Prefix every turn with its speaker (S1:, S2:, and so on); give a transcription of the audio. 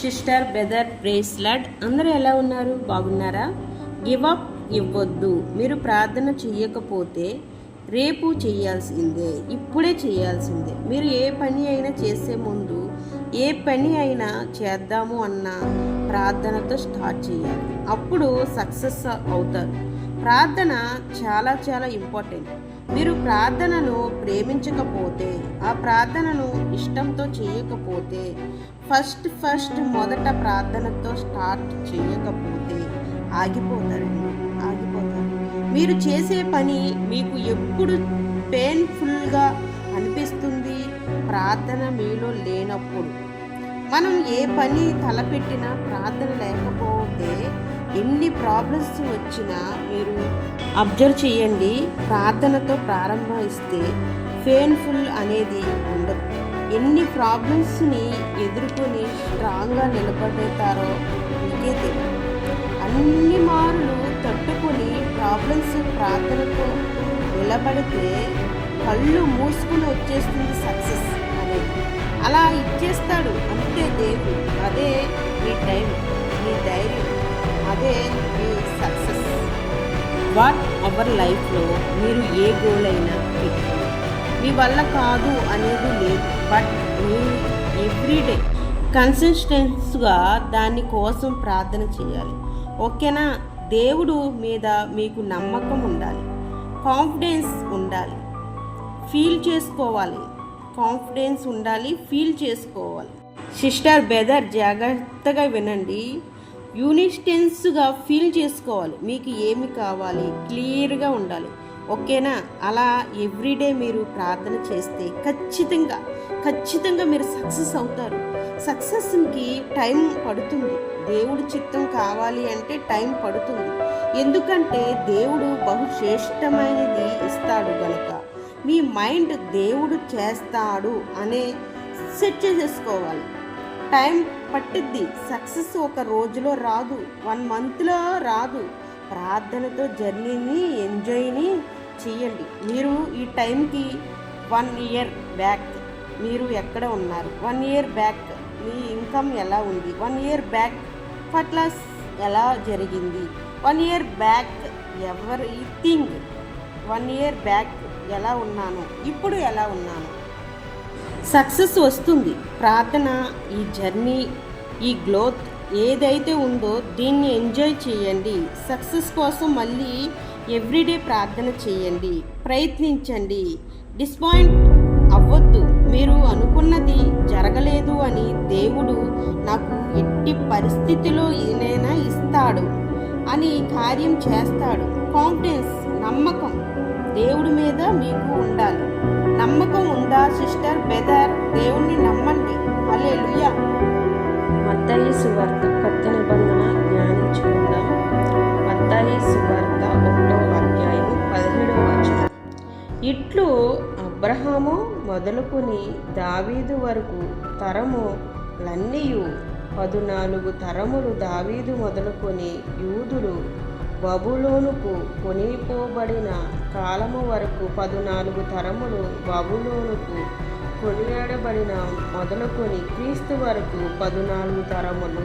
S1: Sister brother bracelet అందరూ ఎలా ఉన్నారు? బాగున్నారా? గివ్ అప్ ఇవ్వద్దు. మీరు ప్రార్థన చేయకపోతే రేపు చేయాల్సిందే, ఇప్పుడే చేయాల్సిందే. మీరు ఏ పని అయినా చేసే ముందు ఏ పని అయినా చేద్దాము అన్న ప్రార్థనతో స్టార్ట్ చేయాలి. అప్పుడు సక్సెస్ అవుతారు. ప్రార్థన చాలా చాలా ఇంపార్టెంట్. మీరు ప్రార్థనను ప్రేమించకపోతే, ఆ ప్రార్థనను ఇష్టంతో చేయకపోతే, ఫస్ట్ మొదట ప్రార్థనతో స్టార్ట్ చేయకపోతే ఆగిపోతారు. మీరు చేసే పని మీకు ఎప్పుడు పెయిన్ఫుల్గా అనిపిస్తుంది? ప్రార్థన మీలో లేనప్పుడు. మనం ఏ పని తలపెట్టినా ప్రార్థన లేకపోతే ఎన్ని ప్రాబ్లమ్స్ వచ్చినా మీరు అబ్జర్వ్ చేయండి, ప్రార్థనతో ప్రారంభిస్తే పెయిన్ఫుల్ అనేది ఉండదు. ఎన్ని ప్రాబ్లమ్స్ని ఎదుర్కొని స్ట్రాంగ్గా నిలబడతారో మీకే తెలియదు. అన్ని మార్లు తట్టుకొని ప్రాబ్లమ్స్ ప్రార్థనతో నిలబడితే కళ్ళు మూసుకుని వచ్చేస్తుంది సక్సెస్ అనేది. అలా ఇచ్చేస్తాడు అంతే దేవుడు. అదే మీ టైం, మీ ధైర్యం, అదే మీ సక్సెస్. వాట్ అవర్ లైఫ్లో మీరు ఏ గోల్ అయినా పెట్టుకోండి. మీ వల్ల కాదు అనేది లేదు, బట్ మీరు ఎవ్రీడే కన్సిస్టెన్స్గా దానికోసం ప్రార్థన చేయాలి. ఓకేనా? దేవుడు మీద మీకు నమ్మకం ఉండాలి, కాన్ఫిడెన్స్ ఉండాలి, ఫీల్ చేసుకోవాలి. సిస్టర్ బ్రదర్ జాగ్రత్తగా వినండి. యూనిస్టెన్స్గా ఫీల్ చేసుకోవాలి. మీకు ఏమి కావాలి క్లియర్గా ఉండాలి. ఓకేనా? అలా ఎవ్రీడే మీరు ప్రార్థన చేస్తే ఖచ్చితంగా మీరు సక్సెస్ అవుతారు. సక్సెస్కి టైం పడుతుంది. దేవుడి చిత్తం కావాలి అంటే టైం పడుతుంది. ఎందుకంటే దేవుడు బహుశ్రేష్టమైనది ఇస్తాడు గనుక మీ మైండ్ దేవుడు చేస్తాడు అనే సెట్ చేసేసుకోవాలి. టైం పట్టిద్ది. సక్సెస్ ఒక రోజులో రాదు, 1 మంత్లో రాదు. ప్రార్థనతో జర్నీని ఎంజాయ్ని చేయండి. మీరు ఈ టైంకి 1 ఇయర్ బ్యాక్ మీరు ఎక్కడ ఉన్నారు? 1 ఇయర్ బ్యాక్ మీ ఇన్కమ్ ఎలా ఉంది? 1 ఇయర్ బ్యాక్ ఫట్లాస్ ఎలా జరిగింది? 1 ఇయర్ బ్యాక్ ఎవరి థింగ్ 1 ఇయర్ బ్యాక్ ఎలా ఉన్నాను, ఇప్పుడు ఎలా ఉన్నాను? సక్సెస్ వస్తుంది. ప్రార్థన, ఈ జర్నీ, ఈ గ్రోత్ ఏదైతే ఉందో దీన్ని ఎంజాయ్ చేయండి. సక్సెస్ కోసం మళ్ళీ ఎవ్రీడే ప్రార్థన చేయండి, ప్రయత్నించండి. డిసప్పాయింట్ అవ్వద్దు. మీరు అనుకున్నది జరగలేదు అని దేవుడు నాకు ఎట్టి పరిస్థితిలో ఏదైనా ఇస్తాడు అని కార్యం చేస్తాడు. కాన్ఫిడెన్స్, నమ్మకం దేవుడి మీద మీకు ఉండాలి. నమ్మకం ఉందా సిస్టర్ బ్రదర్? దేవుణ్ణి నమ్మండి. హల్లెలూయా. మత్తయి సువార్త కొత్త నిబంధన ధ్యానించుకుందాం. మత్తయి సువార్త 1వ అధ్యాయం 17వ వచనం. ఇట్లు అబ్రహాము మొదలుకొని దావీదు వరకు తరములన్నీయు 14 తరములు దావీదు మొదలుకొని యూదులు బబులోనుకు కొనిపోబడిన కాలము వరకు 14 తరములు బబులోనుకు కొనియాడబడిన మొదలుకొని క్రీస్తు వరకు 14 తరములు.